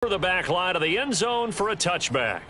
For the back line of the end zone for a touchback.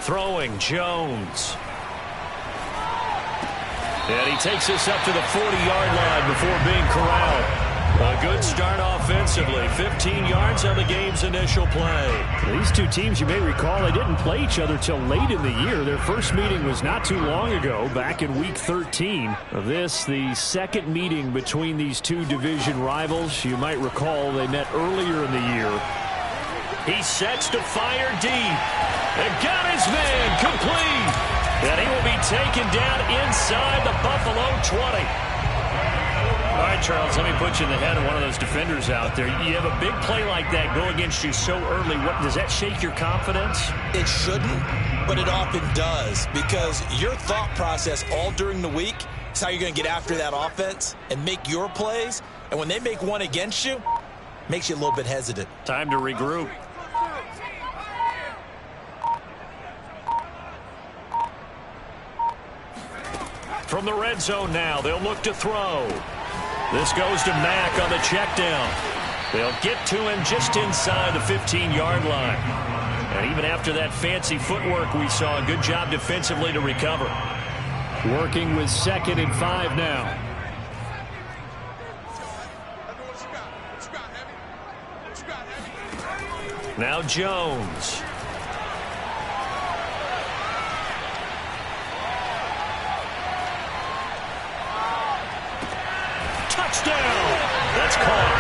Throwing Jones. And he takes us up to the 40-yard line before being corralled. A good start offensively. 15 yards on the game's initial play. These two teams, you may recall, they didn't play each other till late in the year. Their first meeting was not too long ago, back in Week 13 of this, the second meeting between these two division rivals. You might recall they met earlier in the year. He sets to fire deep. And got his man complete. And he will be taken down inside the Buffalo 20. All right, Charles, let me put you in the head of one of those defenders out there. You have a big play like that go against you so early. What, does that shake your confidence? It shouldn't, but it often does, because your thought process all during the week is how you're going to get after that offense and make your plays. And when they make one against you, it makes you a little bit hesitant. Time to regroup. From the red zone now, they'll look to throw. This goes to Mack on the check down. They'll get to him just inside the 15-yard line. And even after that fancy footwork we saw, a good job defensively to recover. Working with 2nd and 5 now. Now Jones. Touchdown! That's caught.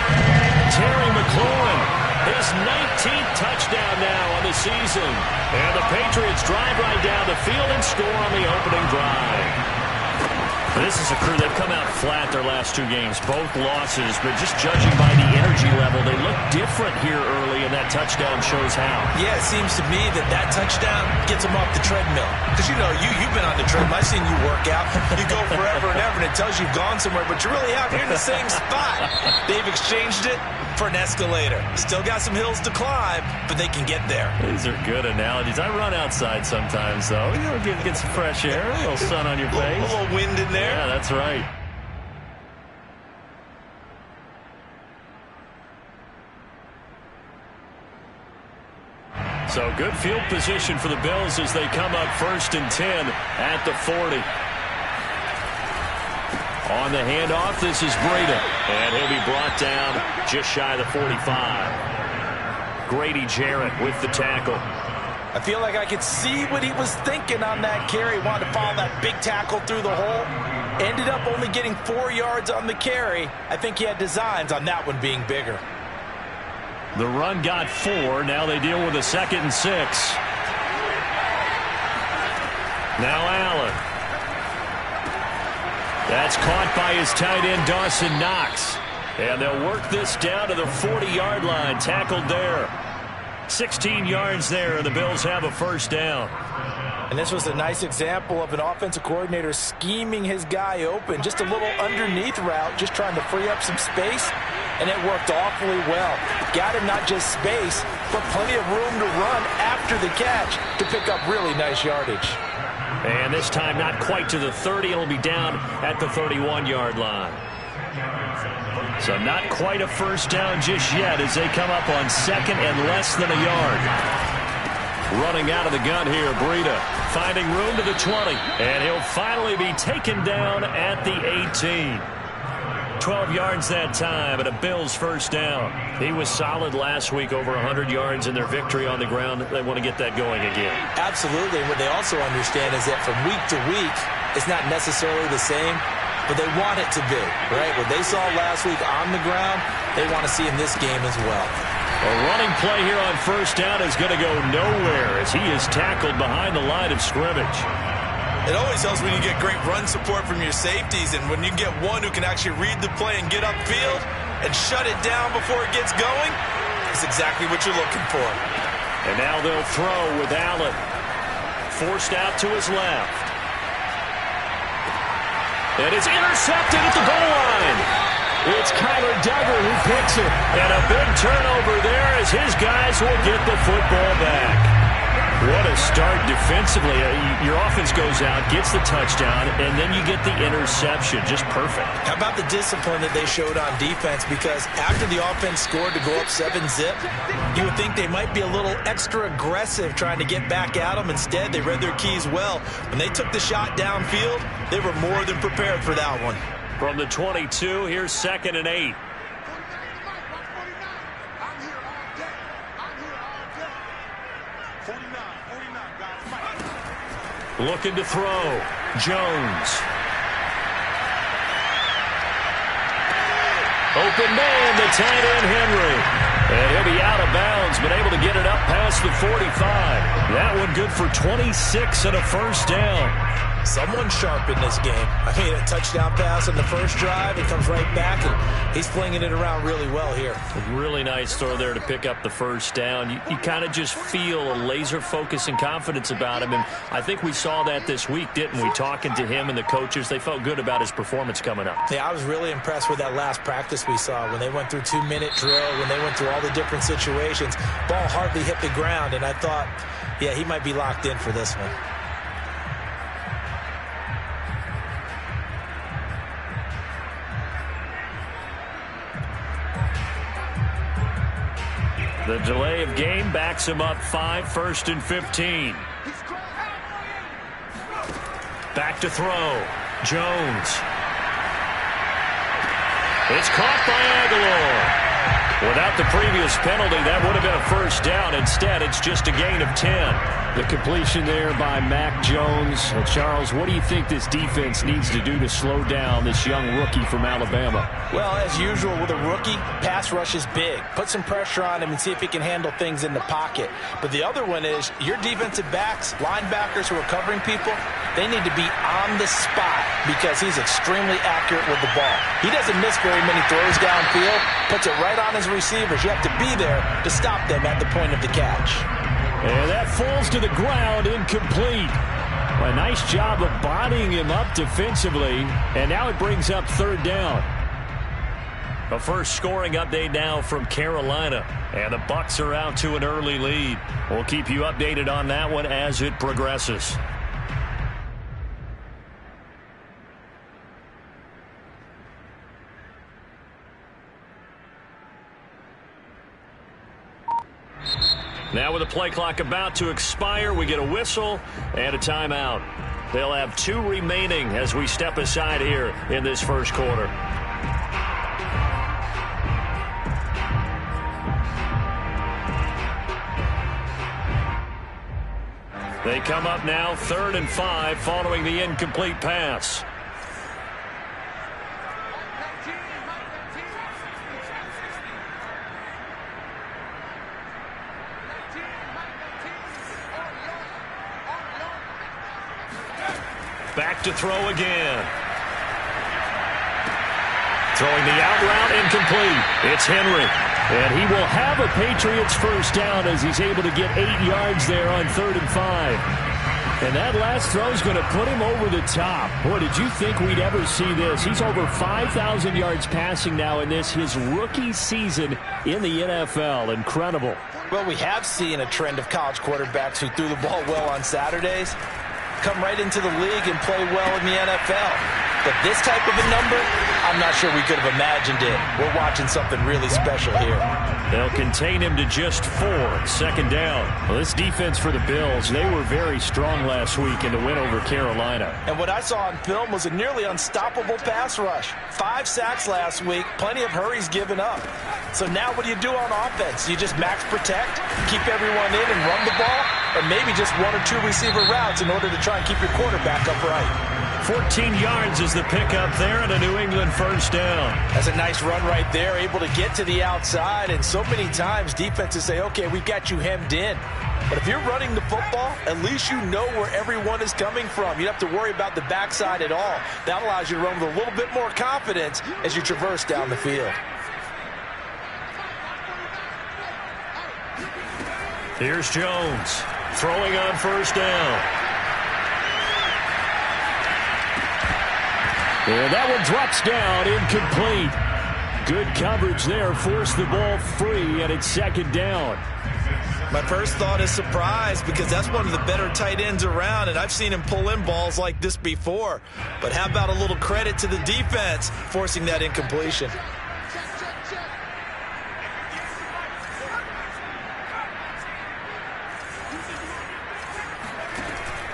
Terry McLaurin, his 19th touchdown now on the season. And the Patriots drive right down the field and score on the opening drive. This is a crew, they've come out flat their last two games, both losses, but just judging by the energy level, they look different here early, and that touchdown shows how. Yeah, it seems to me that touchdown gets them off the treadmill. Because, you know, you've been on the treadmill. I've seen you work out. You go forever and ever, and it tells you you've gone somewhere, but you really have. You're in the same spot. They've exchanged it for an escalator. Still got some hills to climb, but they can get there. These are good analogies. I run outside sometimes, though. You know, get some fresh air, a little sun on your face. A little wind in there. Yeah, that's right. So good field position for the Bills as they come up 1st and 10 at the 40. On the handoff, this is Breida, and he'll be brought down just shy of the 45. Grady Jarrett with the tackle. I feel like I could see what he was thinking on that carry. Wanted to follow that big tackle through the hole. Ended up only getting 4 yards on the carry. I think he had designs on that one being bigger. The run got 4. Now they deal with a 2nd and 6. Now Allen. That's caught by his tight end, Dawson Knox. And they'll work this down to the 40-yard line. Tackled there. 16 yards there, and the Bills have a 1st down. And this was a nice example of an offensive coordinator scheming his guy open. Just a little underneath route, just trying to free up some space, and it worked awfully well. Got him not just space, but plenty of room to run after the catch to pick up really nice yardage. And this time not quite to the 30. It'll be down at the 31-yard line. So not quite a 1st down just yet as they come up on 2nd and less than a yard. Running out of the gun here, Breida finding room to the 20. And he'll finally be taken down at the 18. 12 yards that time, and a Bills 1st down. He was solid last week, over 100 yards in their victory on the ground. They want to get that going again. Absolutely. What they also understand is that from week to week, it's not necessarily the same, but they want it to be, right? What they saw last week on the ground, they want to see in this game as well. A running play here on 1st down is going to go nowhere as he is tackled behind the line of scrimmage. It always helps when you get great run support from your safeties, and when you get one who can actually read the play and get upfield and shut it down before it gets going, it's exactly what you're looking for. And now they'll throw with Allen. Forced out to his left. And it's intercepted at the goal line. It's Kyler Duggar who picks it. And a big turnover there as his guys will get the football back. What a start defensively. Your offense goes out, gets the touchdown, and then you get the interception. Just perfect. How about the discipline that they showed on defense? Because after the offense scored to go up 7-zip, you would think they might be a little extra aggressive trying to get back at them. Instead, they read their keys well. When they took the shot downfield, they were more than prepared for that one. From the 22, here's 2nd and 8. Looking to throw. Jones. Open man, the tight end Henry. And he'll be out of bounds, but able to get it up past the 45. That one good for 26 and a first down. Someone sharp in this game. I mean, a touchdown pass on the first drive. He comes right back, and he's flinging it around really well here. A really nice throw there to pick up the first down. You kind of just feel a laser focus and confidence about him, and I think we saw that this week, didn't we? Talking to him and the coaches, they felt good about his performance coming up. Yeah, I was really impressed with that last practice we saw when they went through 2-minute drill, when they went through all the different situations. Ball hardly hit the ground, and I thought, yeah, he might be locked in for this one. The delay of game backs him up 5, 1st and 15. Back to throw. Jones. It's caught by Aguilar. Without the previous penalty, that would have been a first down. Instead, it's just a gain of 10. The completion there by Mac Jones. Charles, what do you think this defense needs to do to slow down this young rookie from Alabama? Well, as usual with a rookie, pass rush is big. Put some pressure on him and see if he can handle things in the pocket. But the other one is your defensive backs, linebackers who are covering people, they need to be on the spot because he's extremely accurate with the ball. He doesn't miss very many throws downfield, puts it right on his receivers. You have to be there to stop them at the point of the catch. And that falls to the ground, incomplete. A nice job of bodying him up defensively, and now it brings up 3rd down. A first scoring update now from Carolina, and the Bucs are out to an early lead. We'll keep you updated on that one as it progresses. Now with the play clock about to expire, we get a whistle and a timeout. They'll have 2 remaining as we step aside here in this first quarter. They come up now 3rd and 5 following the incomplete pass. Back to throw again. Throwing the out route, incomplete. It's Henry. And he will have a Patriots first down as he's able to get 8 yards there on 3rd and 5. And that last throw is going to put him over the top. Boy, did you think we'd ever see this? He's over 5,000 yards passing now in this, his rookie season in the NFL. Incredible. Well, we have seen a trend of college quarterbacks who threw the ball well on Saturdays come right into the league and play well in the NFL. But this type of a number, I'm not sure we could have imagined it. We're watching something really special here. They'll contain him to just 4. 2nd down. Well, this defense for the Bills, they were very strong last week in the win over Carolina. And what I saw on film was a nearly unstoppable pass rush. 5 sacks last week, plenty of hurries given up. So now what do you do on offense? You just max protect, keep everyone in and run the ball, or maybe just 1 or 2 receiver routes in order to try and keep your quarterback upright. 14 yards is the pickup there and a New England first down. That's a nice run right there, able to get to the outside. And so many times defenses say, okay, we've got you hemmed in. But if you're running the football, at least you know where everyone is coming from. You don't have to worry about the backside at all. That allows you to run with a little bit more confidence as you traverse down the field. Here's Jones throwing on first down. And that one drops down, incomplete. Good coverage there, forced the ball free, and it's second down. My first thought is surprise, because that's one of the better tight ends around, and I've seen him pull in balls like this before. But how about a little credit to the defense forcing that incompletion?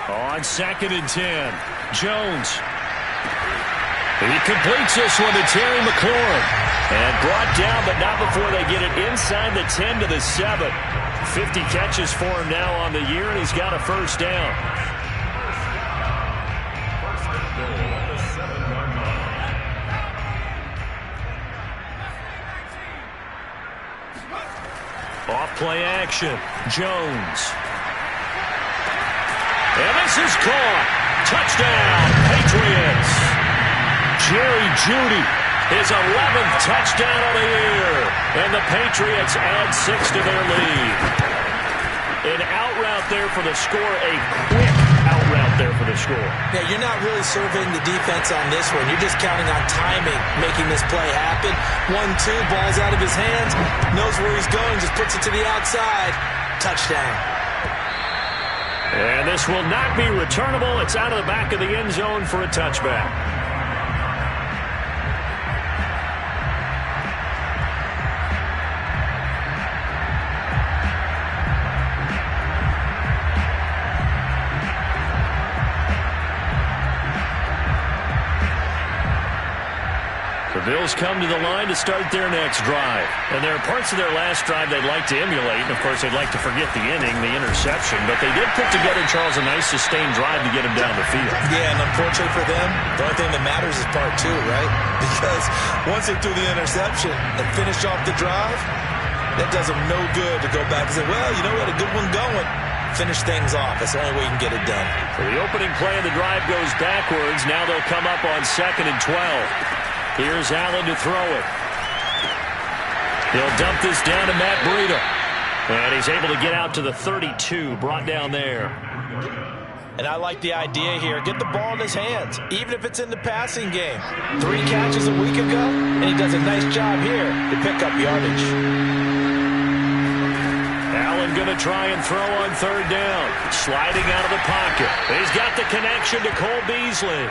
On 2nd and 10, Jones. He completes this one to Terry McLaurin. And brought down, but not before they get it inside the 10 to the 7. 50 catches for him now on the year, and he's got a first down. Off play action, Jones. And this is caught. Touchdown, Patriots. Jerry Jeudy, his 11th touchdown of the year. And the Patriots add 6 to their lead. An out route there for the score, a quick out route there for the score. Yeah, you're not really surveying the defense on this one. You're just counting on timing, making this play happen. 1-2, ball's out of his hands, knows where he's going, just puts it to the outside. Touchdown. And this will not be returnable. It's out of the back of the end zone for a touchback. The Bills come to the line to start their next drive. And there are parts of their last drive they'd like to emulate. And, of course, they'd like to forget the inning, the interception. But they did put together, Charles, a nice sustained drive to get him down the field. Yeah, and unfortunately for them, the only thing that matters is part 2, right? Because once they threw the interception and finished off the drive, that does them no good to go back and say, well, you know, we had a good one going. Finish things off. That's the only way you can get it done. So the opening play of the drive goes backwards. Now they'll come up on 2nd and 12. Here's Allen to throw it. He'll dump this down to Matt Breida. And he's able to get out to the 32, brought down there. And I like the idea here. Get the ball in his hands, even if it's in the passing game. 3 catches a week ago, and he does a nice job here to pick up yardage. Allen going to try and throw on 3rd down. Sliding out of the pocket. He's got the connection to Cole Beasley.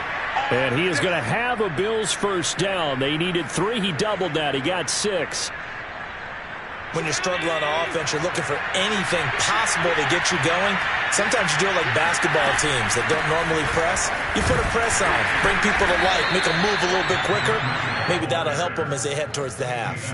And he is going to have a Bills first down. They needed 3. He doubled that. He got 6. When you're struggling on offense, you're looking for anything possible to get you going. Sometimes you do it like basketball teams that don't normally press. You put a press on, bring people to life, make them move a little bit quicker. Maybe that'll help them as they head towards the half.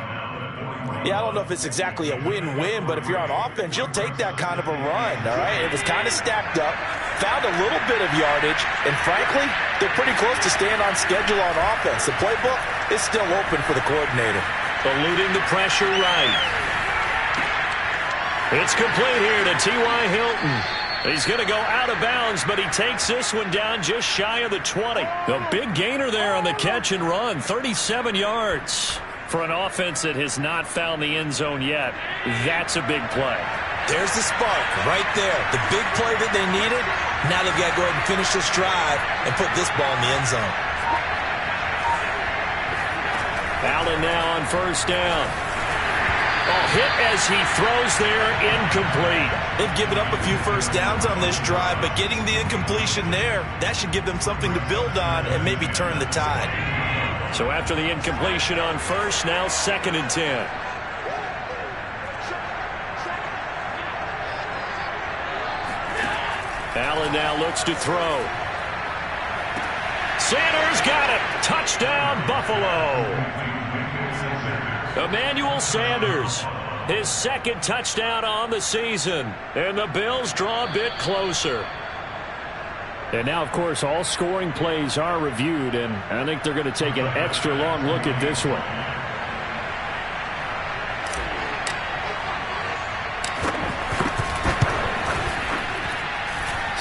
Yeah, I don't know if it's exactly a win-win, but if you're on offense, you'll take that kind of a run, all right? It was kind of stacked up, found a little bit of yardage, and frankly, they're pretty close to staying on schedule on offense. The playbook is still open for the coordinator. Eluding the pressure right. It's complete here to T.Y. Hilton. He's going to go out of bounds, but he takes this one down just shy of the 20. A big gainer there on the catch and run, 37 yards. For an offense that has not found the end zone yet, that's a big play. There's the spark right there. The big play that they needed. Now they've got to go ahead and finish this drive and put this ball in the end zone. Allen now on first down. Hit as he throws there, incomplete. They've given up a few first downs on this drive, but getting the incompletion there, that should give them something to build on and maybe turn the tide. So after the incompletion on first, now 2nd and 10. Allen now looks to throw. Sanders got it. Touchdown, Buffalo. Emmanuel Sanders, his 2nd touchdown on the season. And the Bills draw a bit closer. And now, of course, all scoring plays are reviewed, and I think they're going to take an extra long look at this one.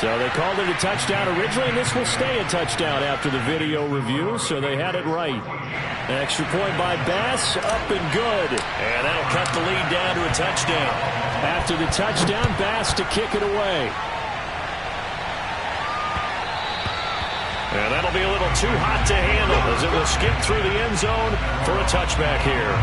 So they called it a touchdown originally, and this will stay a touchdown after the video review, so they had it right. Extra point by Bass, up and good. And that'll cut the lead down to a touchdown. After the touchdown, Bass to kick it away. And that'll be a little too hot to handle as it will skip through the end zone for a touchback here.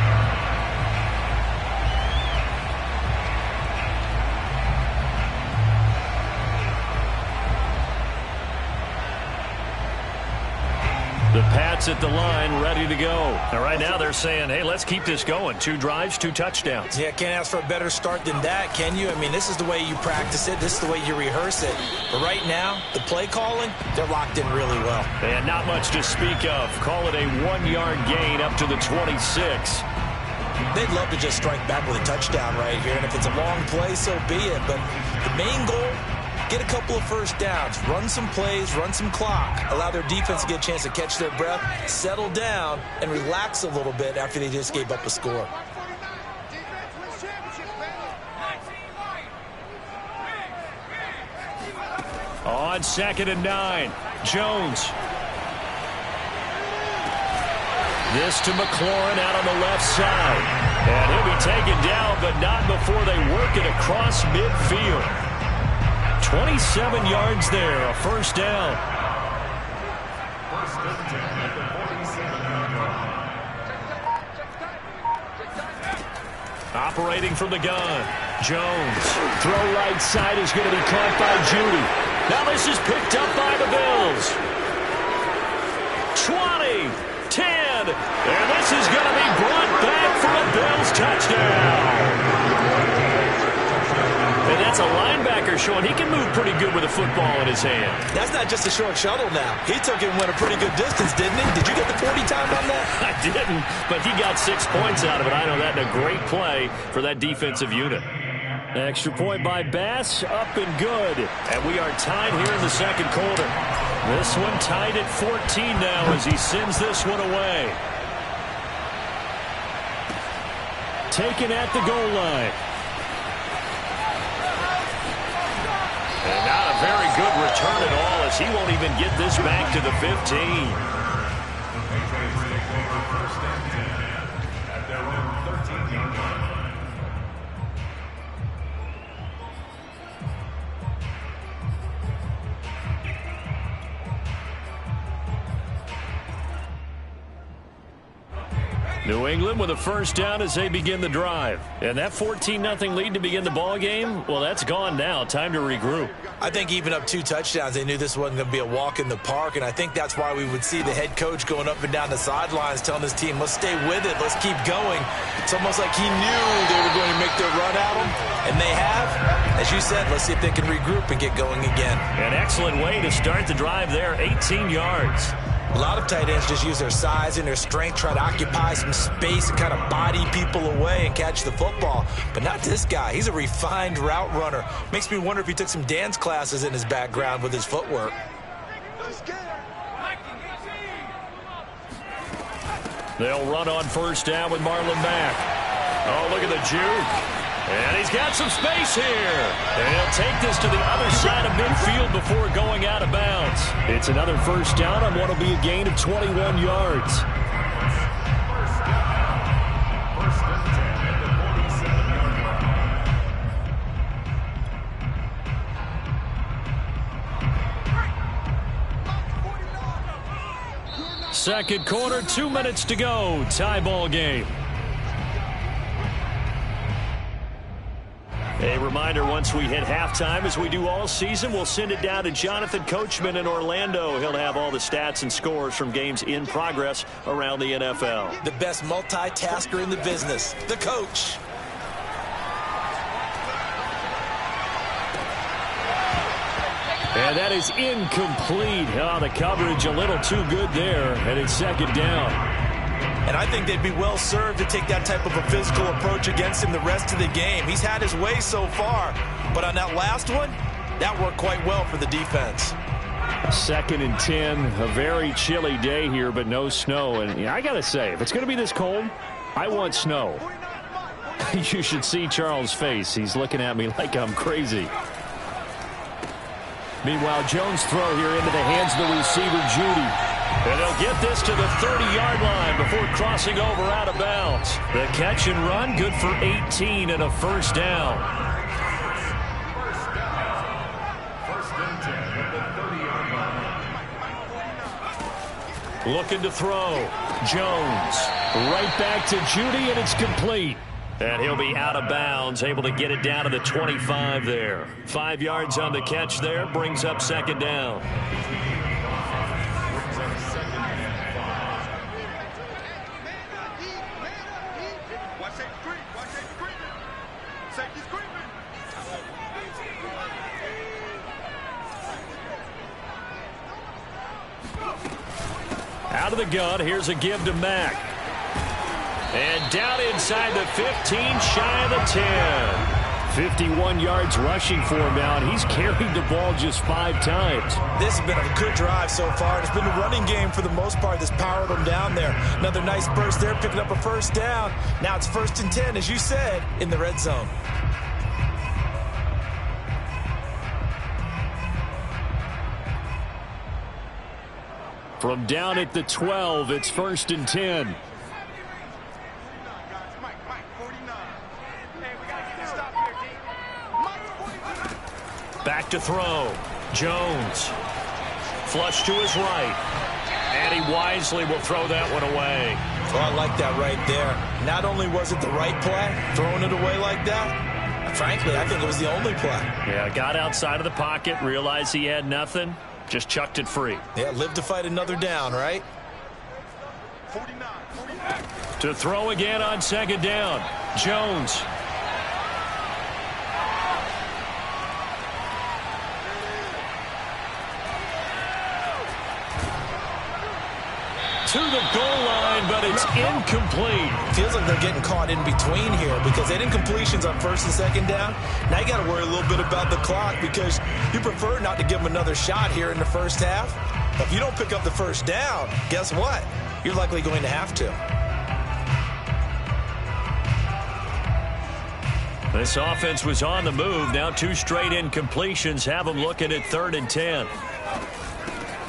The Pats at the line, ready to go. And right now they're saying, hey, let's keep this going. 2 drives, 2 touchdowns. Yeah, can't ask for a better start than that, can you? I mean, this is the way you practice it. This is the way you rehearse it. But right now, the play calling, they're locked in really well. And not much to speak of. Call it a 1-yard gain up to the 26. They'd love to just strike back with a touchdown right here. And if it's a long play, so be it. But the main goal, get a couple of first downs, run some plays, run some clock, allow their defense to get a chance to catch their breath, settle down, and relax a little bit after they just gave up a score. On 2nd and 9, Jones. This to McLaurin out on the left side. And he'll be taken down, but not before they work it across midfield. 27 yards there, a first down. Operating from the gun, Jones. Throw right side is going to be caught by Judy. Now this is picked up by the Bills. 20, 10, and this is going to be brought back for a Bills touchdown. And that's a linebacker showing he can move pretty good with a football in his hand. That's not just a short shuttle now. He took it and went a pretty good distance, didn't he? Did you get the 40 time on that? I didn't, but he got 6 points out of it. I know that in a great play for that defensive unit. Extra point by Bass, up and good. And we are tied here in the second quarter. This one tied at 14 now as he sends this one away. Taken at the goal line. And not a very good return at all as he won't even get this back to the 15. New England with a first down as they begin the drive. And that 14-0 lead to begin the ball game, well, that's gone now. Time to regroup. I think even up 2 touchdowns, they knew this wasn't going to be a walk in the park, and I think that's why we would see the head coach going up and down the sidelines telling his team, let's stay with it, let's keep going. It's almost like he knew they were going to make their run at him, and they have. As you said, let's see if they can regroup and get going again. An excellent way to start the drive there, 18 yards. A lot of tight ends just use their size and their strength, try to occupy some space and kind of body people away and catch the football. But not this guy. He's a refined route runner. Makes me wonder if he took some dance classes in his background with his footwork. They'll run on first down with Marlon Mack. Oh, look at the juke. And he's got some space here. And he'll take this to the other side of midfield before going out of bounds. It's another first down on what will be a gain of 21 yards. Second quarter, 2 minutes to go. Tie ball game. A reminder, once we hit halftime, as we do all season, we'll send it down to Jonathan Coachman in Orlando. He'll have all the stats and scores from games in progress around the NFL. The best multitasker in the business, the coach. And that is incomplete. Oh, the coverage a little too good there, and it's second down. And I think they'd be well served to take that type of a physical approach against him the rest of the game. He's had his way so far, but on that last one, that worked quite well for the defense. 2nd and 10, a very chilly day here, but no snow. And I got to say, if it's going to be this cold, I want snow. You should see Charles' face. He's looking at me like I'm crazy. Meanwhile, Jones' throw here into the hands of the receiver, Judy. And they'll get this to the 30-yard line before crossing over out of bounds. The catch and run, good for 18 and a first down. Looking to throw. Jones. Right back to Judy, and it's complete. And he'll be out of bounds, able to get it down to the 25 there. 5 yards on the catch there, brings up 2nd down. Out of the gun, here's a give to Mack. And down inside the 15, shy of the 10. 51 yards rushing for him now, and he's carried the ball just 5 times. This has been a good drive so far. It's been a running game for the most part that's powered them down there. Another nice burst there, picking up a first down. Now it's 1st and 10, as you said, in the red zone. From down at the 12, it's 1st and 10. Back to throw. Jones. Flush to his right. And he wisely will throw that one away. Oh, I like that right there. Not only was it the right play, throwing it away like that, frankly, I think it was the only play. Yeah, got outside of the pocket, realized he had nothing, just chucked it free. Yeah, live to fight another down, right? To throw again on 2nd down. Jones. To the goal line, but it's incomplete. Feels like they're getting caught in between here because they didn't completions on 1st and 2nd down. Now you got to worry a little bit about the clock because you prefer not to give them another shot here in the first half. But if you don't pick up the first down, guess what? You're likely going to have to. This offense was on the move. Now 2 straight incompletions have them looking at 3rd and 10.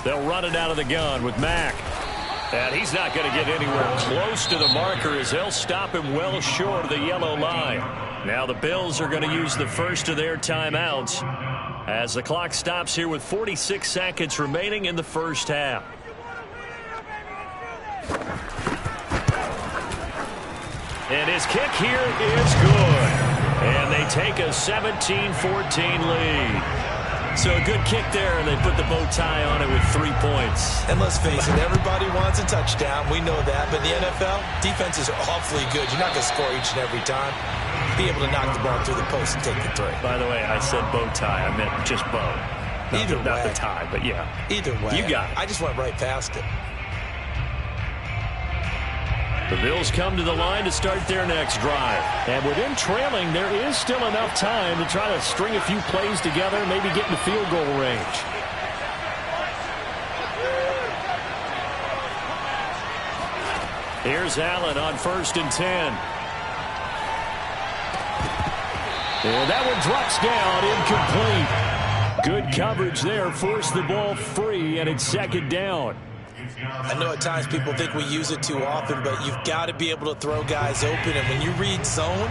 They'll run it out of the gun with Mack. And he's not going to get anywhere close to the marker as they'll stop him well short of the yellow line. Now the Bills are going to use the first of their timeouts as the clock stops here with 46 seconds remaining in the first half. And his kick here is good. And they take a 17-14 lead. So a good kick there, and they put the bow tie on it with 3 points. And let's face it, everybody wants a touchdown. We know that. But in the NFL, defenses are awfully good. You're not going to score each and every time. Be able to knock the ball through the post and take the 3. By the way, I said bow tie. I meant just bow. Not the tie, but yeah. Either way. You got it. I just went right past it. The Bills come to the line to start their next drive. And with them trailing, there is still enough time to try to string a few plays together, maybe get in the field goal range. Here's Allen on 1st and 10. And that one drops down, incomplete. Good coverage there, forced the ball free, and it's 2nd down. I know at times people think we use it too often, but you've got to be able to throw guys open. And when you read zone,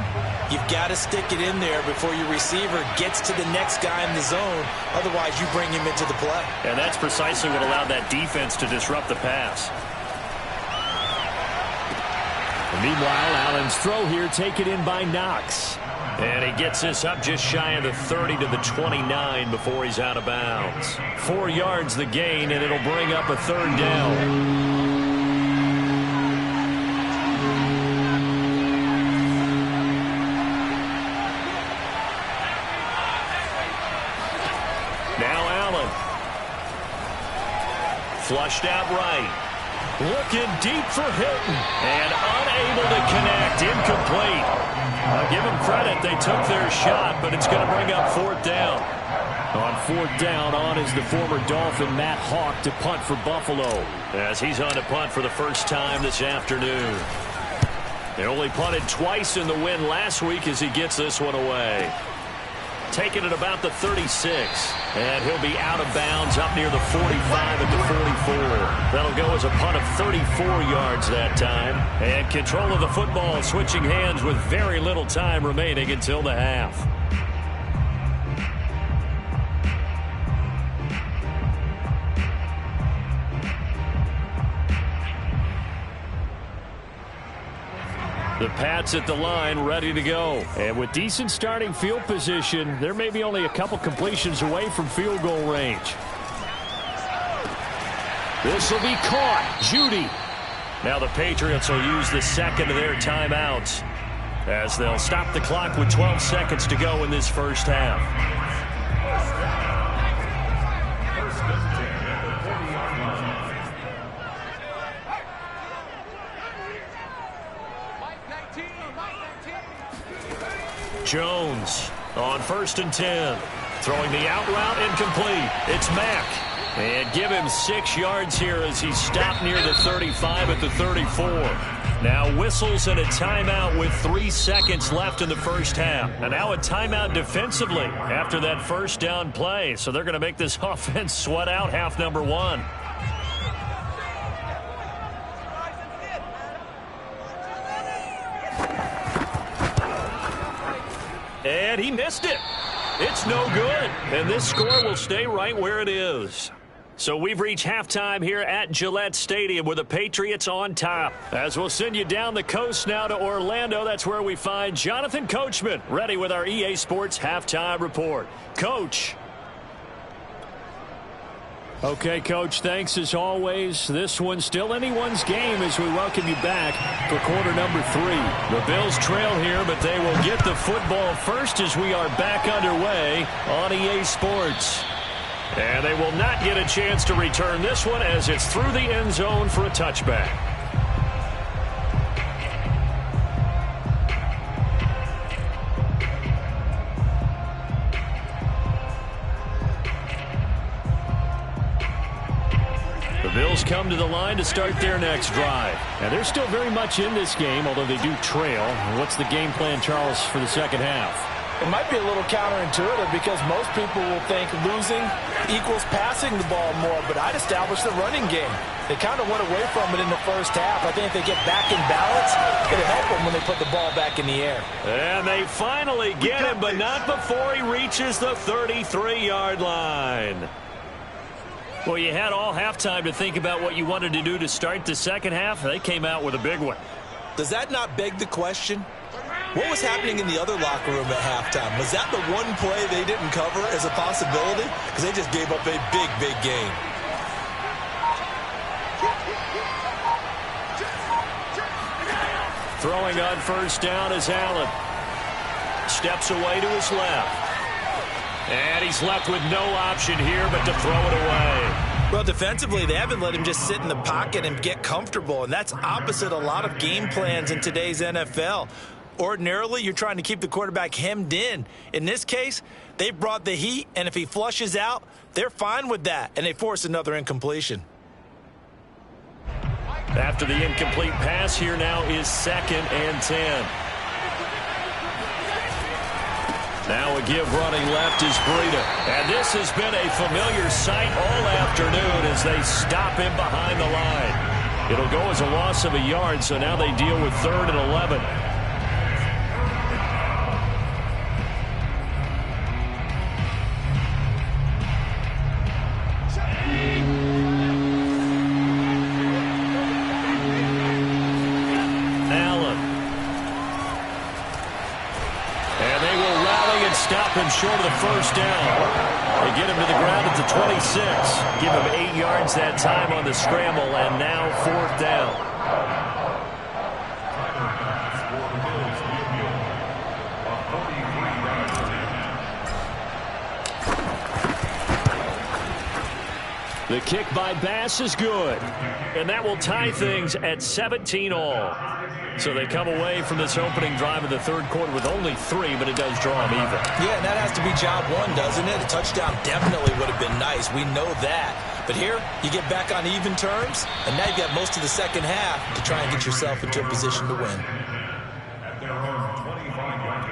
you've got to stick it in there before your receiver gets to the next guy in the zone. Otherwise, you bring him into the play. And that's precisely what allowed that defense to disrupt the pass. And meanwhile, Allen's throw here taken in by Knox. And he gets this up just shy of the 30 to the 29 before he's out of bounds. 4 yards the gain, and it'll bring up a 3rd down. Now Allen. Flushed out right. Looking deep for Hilton. And unable to connect. Incomplete. I'll give them credit. They took their shot, but it's going to bring up 4th down. On fourth down, on is the former Dolphin Matt Hawk to punt for Buffalo. As he's on to punt for the first time this afternoon. They only punted twice in the win last week as he gets this one away. Taking it about the 36. And he'll be out of bounds up near the 45 at the 44. That'll go as a punt of 34 yards that time. And control of the football switching hands with very little time remaining until the half. The Pats at the line, ready to go. And with decent starting field position, there may be only a couple completions away from field goal range. This will be caught. Judy. Now the Patriots will use the second of their timeouts as they'll stop the clock with 12 seconds to go in this first half. Jones on 1st and 10. Throwing the out route incomplete. It's Mack. And give him 6 yards here as he stopped near the 35 at the 34. Now whistles and a timeout with 3 seconds left in the first half. And now a timeout defensively after that first down play. So they're going to make this offense sweat out half number 1. And he missed it. It's no good. And this score will stay right where it is. So we've reached halftime here at Gillette Stadium with the Patriots on top. As we'll send you down the coast now to Orlando, that's where we find Jonathan Coachman ready with our EA Sports Halftime Report. Coach. Okay, Coach, thanks as always. This one's still anyone's game as we welcome you back for quarter number 3. The Bills trail here, but they will get the football first as we are back underway on EA Sports. And they will not get a chance to return this one as it's through the end zone for a touchback. The Bills come to the line to start their next drive. And they're still very much in this game, although they do trail. What's the game plan, Charles, for the second half? It might be a little counterintuitive because most people will think losing equals passing the ball more, but I'd establish the running game. They kind of went away from it in the first half. I think if they get back in balance, it'll help them when they put the ball back in the air. And they finally get him, but not before he reaches the 33-yard line. Well, you had all halftime to think about what you wanted to do to start the second half. They came out with a big one. Does that not beg the question? What was happening in the other locker room at halftime? Was that the one play they didn't cover as a possibility? Because they just gave up a big, big game. Throwing on first down is Allen. Steps away to his left. And he's left with no option here but to throw it away. Well, defensively, they haven't let him just sit in the pocket and get comfortable, and that's opposite a lot of game plans in today's NFL. Ordinarily, you're trying to keep the quarterback hemmed in. In this case, they brought the heat, and if he flushes out, they're fine with that, and they force another incompletion. After the incomplete pass, here now is 2nd and 10. Now a give running left is Breida. And this has been a familiar sight all afternoon as they stop him behind the line. It'll go as a loss of a yard, so now they deal with 3rd and 11. Stop him short of the first down. They get him to the ground at the 26. Give him 8 yards that time on the scramble, and now 4th down. The kick by Bass is good. And that will tie things at 17 all. So they come away from this opening drive in the third quarter with only 3, but it does draw them even. Yeah, and that has to be job one, doesn't it? A touchdown definitely would have been nice. We know that. But here, you get back on even terms, and now you've got most of the second half to try and get yourself into a position to win. At their own 25-yard line.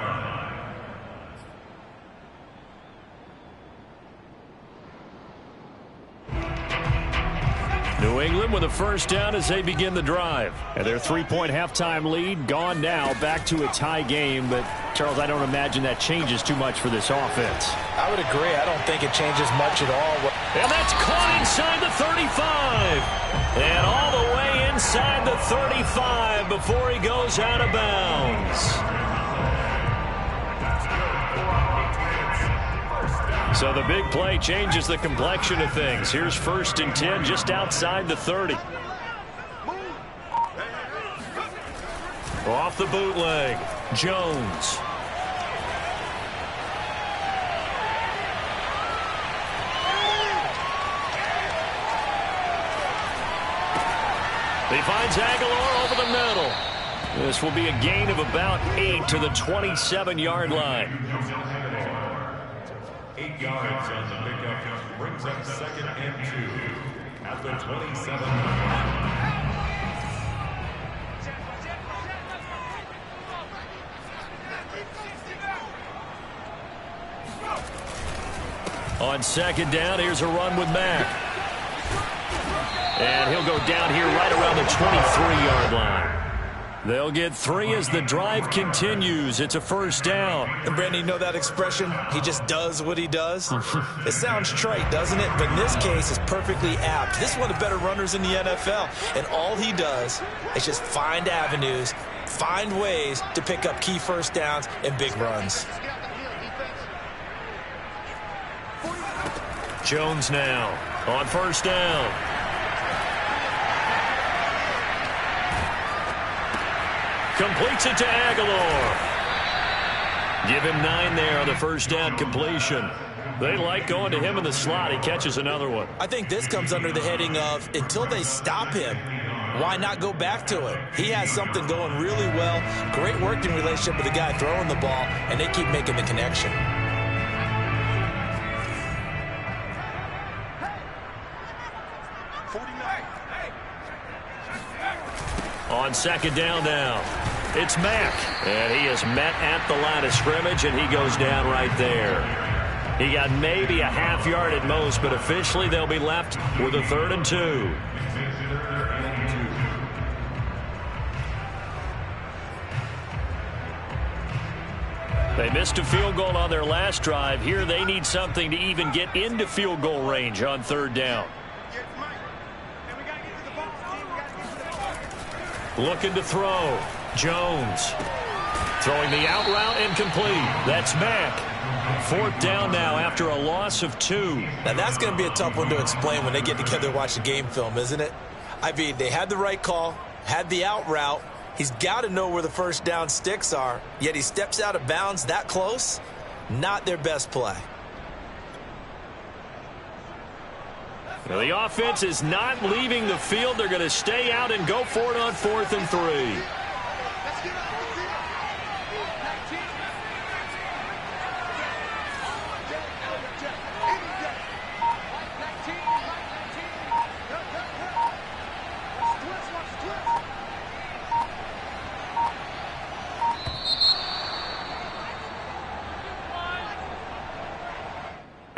New England with a first down as they begin the drive. And their 3-point halftime lead gone now, back to a tie game. But, Charles, I don't imagine that changes too much for this offense. I would agree. I don't think it changes much at all. And that's caught inside the 35. And all the way inside the 35 before he goes out of bounds. So the big play changes the complexion of things. Here's 1st and 10 just outside the 30. Off the bootleg, Jones. He finds Aguilar over the middle. This will be a gain of about 8 to the 27-yard line. 8 yards on the pickup brings up 2nd and 2 at the 27-yard line. On 2nd down, here's a run with Mack. And he'll go down here right around the 23-yard line. They'll get 3 as the drive continues. It's a first down. And, Brandon, you know that expression? He just does what he does? It sounds trite, doesn't it? But in this case, it's perfectly apt. This is one of the better runners in the NFL. And all he does is just find avenues, find ways to pick up key first downs and big runs. Jones now on first down. Completes it to Aguilar. Give him 9 there on the first down completion. They like going to him in the slot. He catches another one. I think this comes under the heading of until they stop him, why not go back to it? He has something going really well. Great working relationship with the guy throwing the ball, and they keep making the connection. On 2nd down now, it's Mack. And he is met at the line of scrimmage, and he goes down right there. He got maybe a half yard at most, but officially they'll be left with a 3rd and 2. They missed a field goal on their last drive. Here they need something to even get into field goal range on 3rd down. Looking to throw. Jones. Throwing the out route incomplete. That's Mack. 4th down now after a loss of 2. Now that's going to be a tough one to explain when they get together and watch the game film, isn't it? I mean, they had the right call, had the out route. He's got to know where the first down sticks are, yet he steps out of bounds that close. Not their best play. Well, the offense is not leaving the field. They're going to stay out and go for it on 4th and 3.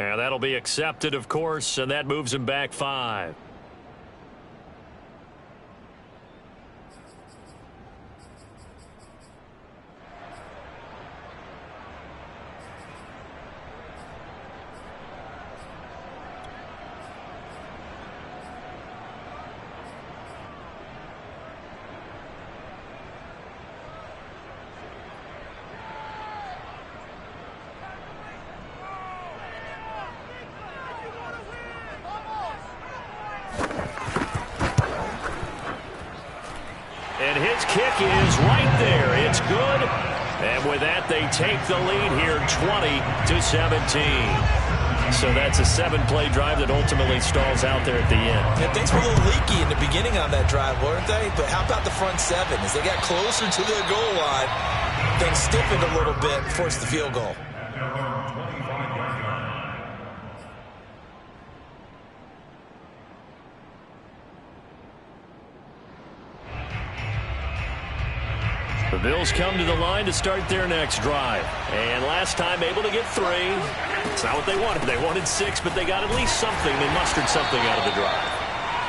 And that'll be accepted, of course, and that moves him back 5. And his kick is right there. It's good. And with that, they take the lead here 20-17. So that's a 7-play drive that ultimately stalls out there at the end. Yeah, things were a little leaky in the beginning on that drive, weren't they? But how about the front 7? As they got closer to the goal line, things stiffened a little bit, forced the field goal. The Bills come to the line to start their next drive. And last time able to get 3. It's not what they wanted. They wanted 6, but they got at least something. They mustered something out of the drive.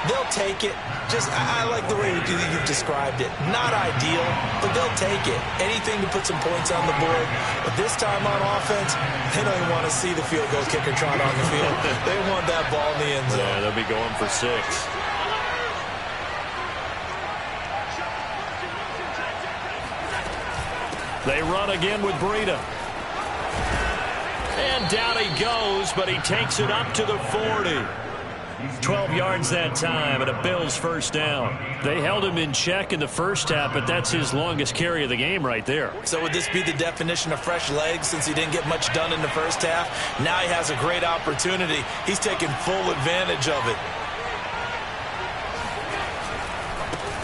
They'll take it. I like the way you've described it. Not ideal, but they'll take it. Anything to put some points on the board. But this time on offense, they don't even want to see the field goal kicker trot on the field. They want that ball in the end zone. Yeah, they'll be going for 6. They run again with Breida. And down he goes, but he takes it up to the 40. 12 yards that time, and a Bills first down. They held him in check in the first half, but that's his longest carry of the game right there. So would this be the definition of fresh legs since he didn't get much done in the first half? Now he has a great opportunity. He's taking full advantage of it.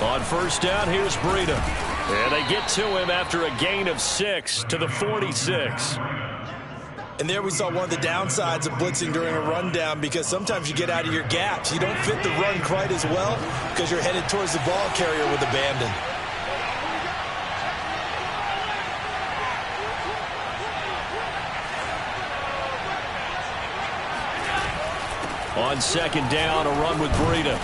On first down, here's Breida. And they get to him after a gain of 6 to the 46. And there we saw one of the downsides of blitzing during a rundown, because sometimes you get out of your gaps. You don't fit the run quite as well because you're headed towards the ball carrier with abandon. On second down, a run with Breida.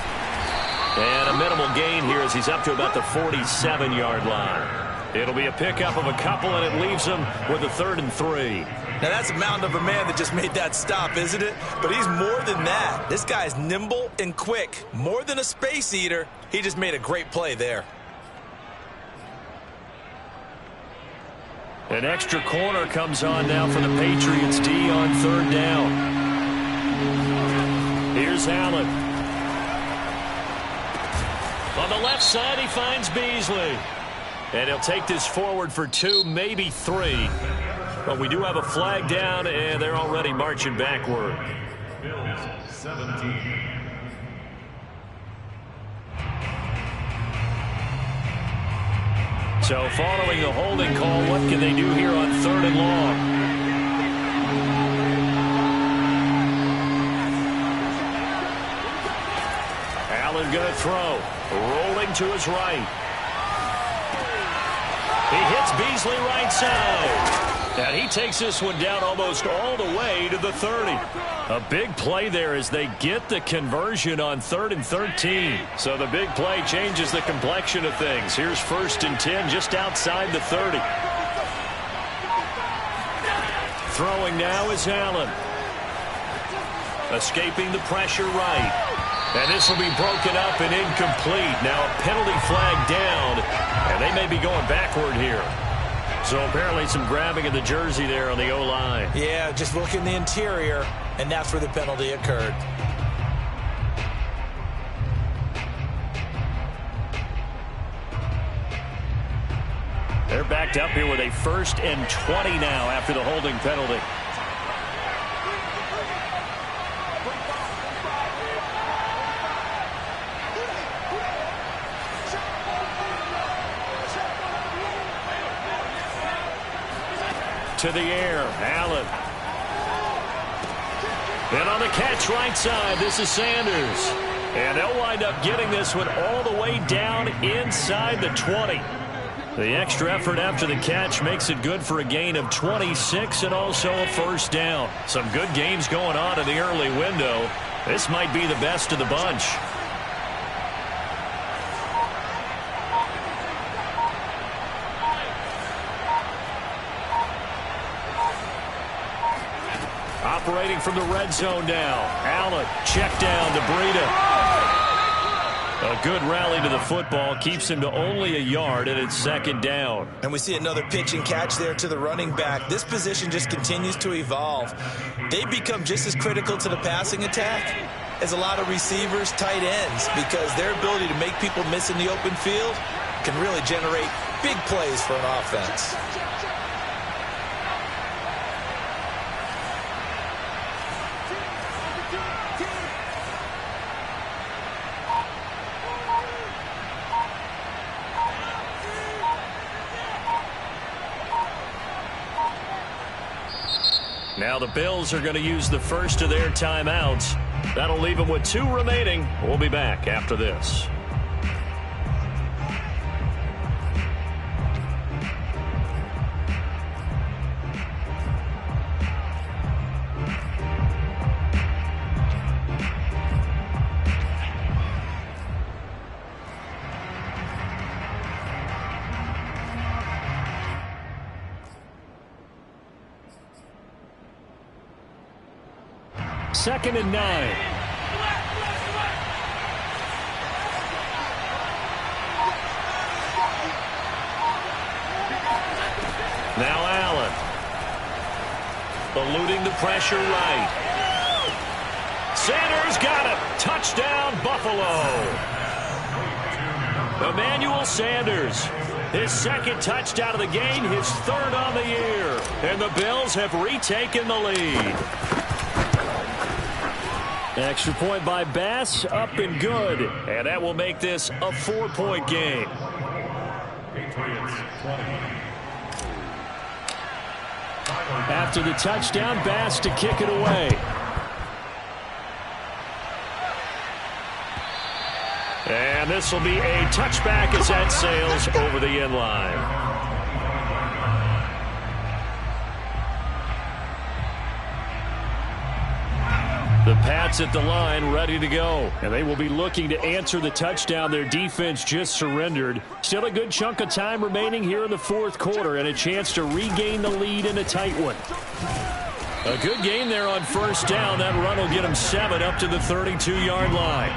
And a minimal gain here as he's up to about the 47-yard line. It'll be a pickup of a couple, and it leaves him with a 3rd and 3. Now, that's a mountain of a man that just made that stop, isn't it? But he's more than that. This guy's nimble and quick. More than a space eater. He just made a great play there. An extra corner comes on now for the Patriots D on 3rd down. Here's Allen. On the left side, he finds Beasley. And he'll take this forward for 2, maybe 3. But we do have a flag down, and they're already marching backward. Bills 17. So following the holding call, what can they do here on 3rd and long? Allen going to throw. Rolling to his right. He hits Beasley right side. And he takes this one down almost all the way to the 30. A big play there as they get the conversion on 3rd and 13. So the big play changes the complexion of things. Here's 1st and 10 just outside the 30. Throwing now is Allen. Escaping the pressure right. And this will be broken up and incomplete. Now a penalty flag down, and they may be going backward here. So apparently some grabbing of the jersey there on the O-line. Yeah, just look in the interior, and that's where the penalty occurred. They're backed up here with a 1st and 20 now after the holding penalty. To the air, Allen. And on the catch right side, this is Sanders. And they'll wind up getting this one all the way down inside the 20. The extra effort after the catch makes it good for a gain of 26 and also a 1st down. Some good games going on in the early window. This might be the best of the bunch. Operating from the red zone now. Allen, check down to Breida. A good rally to the football keeps him to only a yard, and it's 2nd down. And we see another pitch and catch there to the running back. This position just continues to evolve. They become just as critical to the passing attack as a lot of receivers, tight ends, because their ability to make people miss in the open field can really generate big plays for an offense. Now the Bills are going to use the first of their timeouts. That'll leave them with 2 remaining. We'll be back after this. Second and 9. Now Allen. Eluding the pressure right. Sanders got it. Touchdown, Buffalo. Emmanuel Sanders. His second touchdown of the game, his 3rd on the year. And the Bills have retaken the lead. Extra point by Bass, up and good. And that will make this a 4-point game. Patriots 20. After the touchdown, Bass to kick it away. And this will be a touchback as that sails over the end line. The Pats at the line ready to go. And they will be looking to answer the touchdown their defense just surrendered. Still a good chunk of time remaining here in the 4th quarter and a chance to regain the lead in a tight one. A good game there on first down. That run will get them 7 up to the 32-yard line.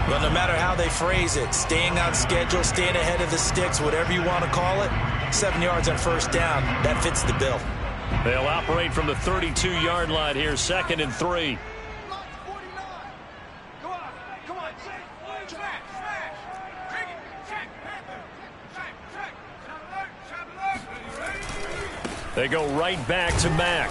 Well, no matter how they phrase it, staying on schedule, staying ahead of the sticks, whatever you want to call it, 7 yards on first down, that fits the bill. They'll operate from the 32-yard line here, 2nd and 3. They go right back to Mack.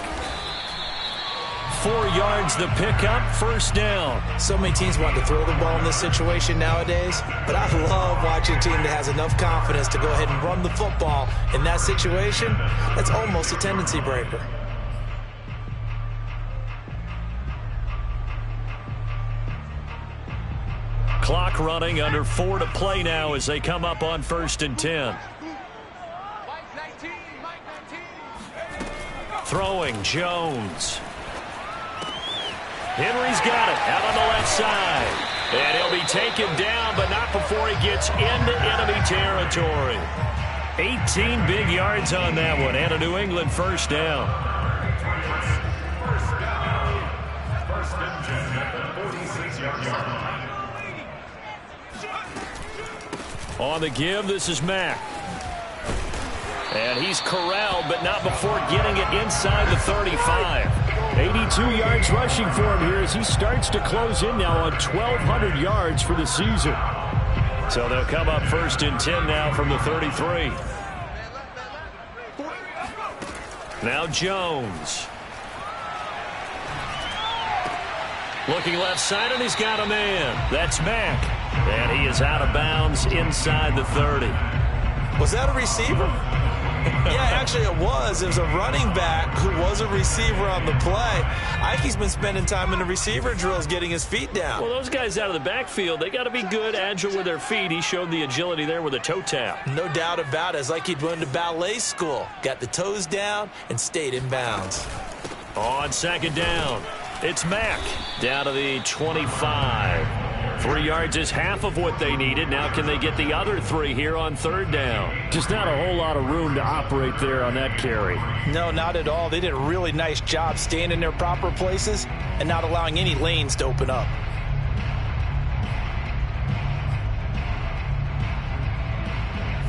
4 yards the pickup, first down. So many teams want to throw the ball in this situation nowadays, but I love watching a team that has enough confidence to go ahead and run the football. In that situation, that's almost a tendency breaker. Clock running, under 4 to play now as they come up on 1st and 10. Throwing, Jones. Henry's got it out on the left side. And he'll be taken down, but not before he gets into enemy territory. 18 big yards on that one, and a New England first down. First and 10 at the 46-yard line. On the give, this is Mack. And he's corralled, but not before getting it inside the 35. 82 yards rushing for him here as he starts to close in now on 1,200 yards for the season. So they'll come up 1st and 10 now from the 33. Now Jones. Looking left side, and he's got a man. That's Mack. And he is out of bounds inside the 30. Was that a receiver? Yeah, actually it was. It was a running back who was a receiver on the play. Ike's been spending time in the receiver drills getting his feet down. Well, those guys out of the backfield, they got to be good, agile with their feet. He showed the agility there with a toe tap. No doubt about it. It's like he'd went to ballet school. Got the toes down and stayed in bounds. On 2nd down, it's Mack down to the 25. 3 yards is half of what they needed. Now can they get the other 3 here on 3rd down? Just not a whole lot of room to operate there on that carry. No, not at all. They did a really nice job staying in their proper places and not allowing any lanes to open up.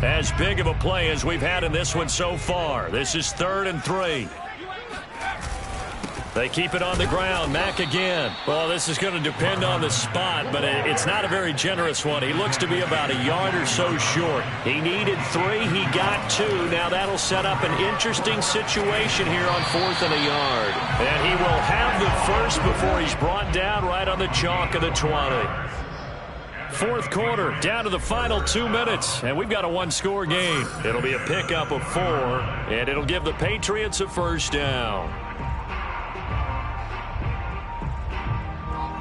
As big of a play as we've had in this one so far. This is 3rd and 3. They keep it on the ground. Mack again. Well, this is going to depend on the spot, but it's not a very generous one. He looks to be about a yard or so short. He needed 3. He got 2. Now that'll set up an interesting situation here on 4th and a yard. And he will have the first before he's brought down right on the chalk of the 20. 4th quarter, down to the final 2 minutes, and we've got a 1-score game. It'll be a pickup of 4, and it'll give the Patriots a first down.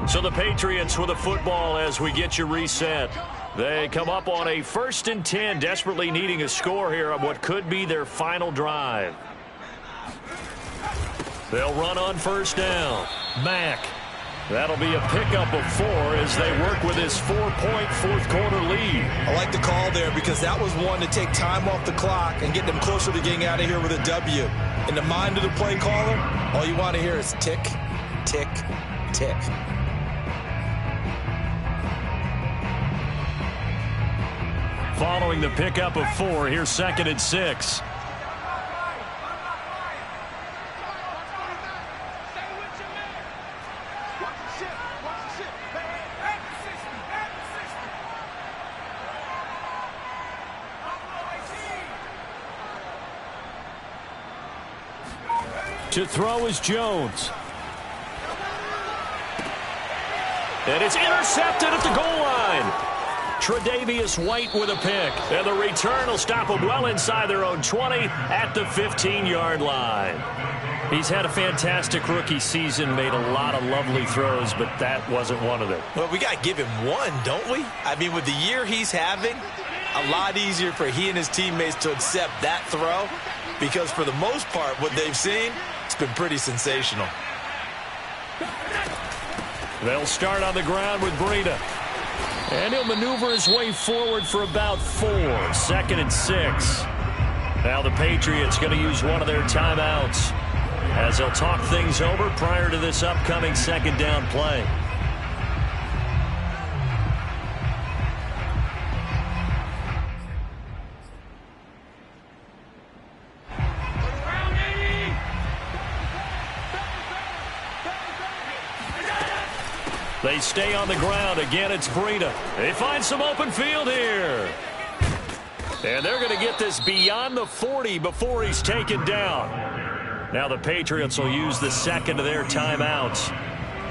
So the Patriots with a football as we get you reset. They come up on a 1st and 10, desperately needing a score here on what could be their final drive. They'll run on 1st down. Mack. That'll be a pickup of 4 as they work with his 4-point fourth-quarter lead. I like the call there because that was one to take time off the clock and get them closer to getting out of here with a W. In the mind of the play caller, all you want to hear is tick, tick, tick. Following the pickup of 4, here's 2nd and 6. To throw is Jones. And it's intercepted at the goal line. Tre'Davious White with a pick. And the return will stop them well inside their own 20 at the 15-yard line. He's had a fantastic rookie season, made a lot of lovely throws, but that wasn't one of them. Well, we got to give him one, don't we? I mean, with the year he's having, a lot easier for he and his teammates to accept that throw because for the most part, what they've seen, it's been pretty sensational. They'll start on the ground with Breida. And he'll maneuver his way forward for about 4. 2nd and 6. Now the Patriots going to use one of their timeouts as they'll talk things over prior to this upcoming 2nd down play. They stay on the ground. Again, it's Breida. They find some open field here. And they're going to get this beyond the 40 before he's taken down. Now the Patriots will use the 2nd of their timeouts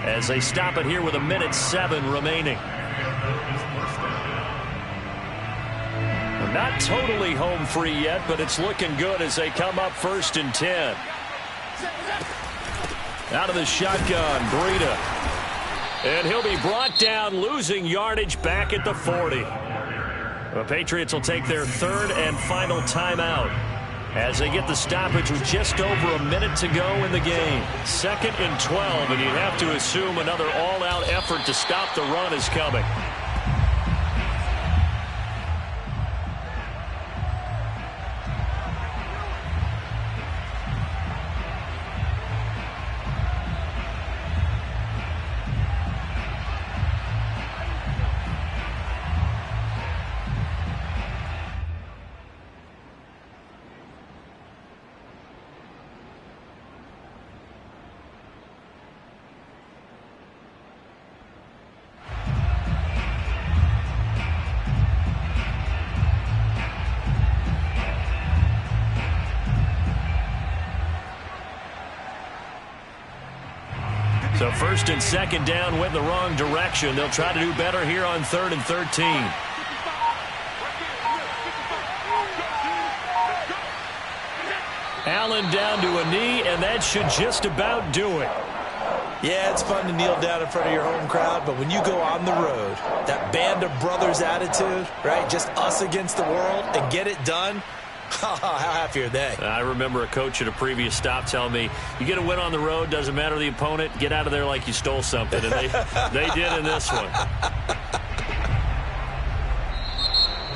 as they stop it here with 1:07 remaining. Not totally home free yet, but it's looking good as they come up 1st and 10. Out of the shotgun, Breida. And he'll be brought down, losing yardage back at the 40. The Patriots will take their 3rd and final timeout as they get the stoppage with just over a minute to go in the game. 2nd and 12, and you'd have to assume another all-out effort to stop the run is coming. So 1st and 2nd down went the wrong direction. They'll try to do better here on 3rd and 13. Allen down to a knee, and that should just about do it. Yeah, it's fun to kneel down in front of your home crowd, but when you go on the road, that band of brothers attitude, right, just us against the world, and get it done, how happy are they? I remember a coach at a previous stop telling me, you get a win on the road, doesn't matter the opponent, get out of there like you stole something. And they did in this one.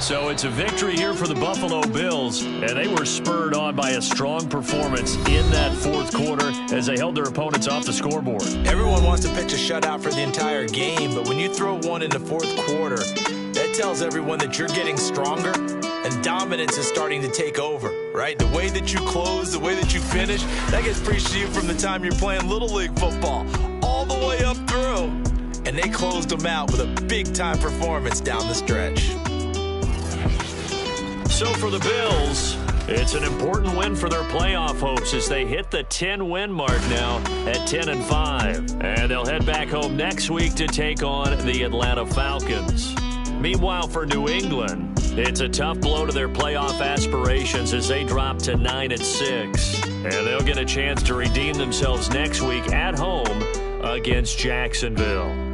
So it's a victory here for the Buffalo Bills, and they were spurred on by a strong performance in that 4th quarter as they held their opponents off the scoreboard. Everyone wants to pitch a shutout for the entire game, but when you throw one in the 4th quarter, that tells everyone that you're getting stronger and dominance is starting to take over, right? The way that you close, the way that you finish, that gets preached to you from the time you're playing Little League football all the way up through. And they closed them out with a big-time performance down the stretch. So for the Bills, it's an important win for their playoff hopes as they hit the 10-win mark now at 10-5. And they'll head back home next week to take on the Atlanta Falcons. Meanwhile, for New England, it's a tough blow to their playoff aspirations as they drop to 9-6. And they'll get a chance to redeem themselves next week at home against Jacksonville.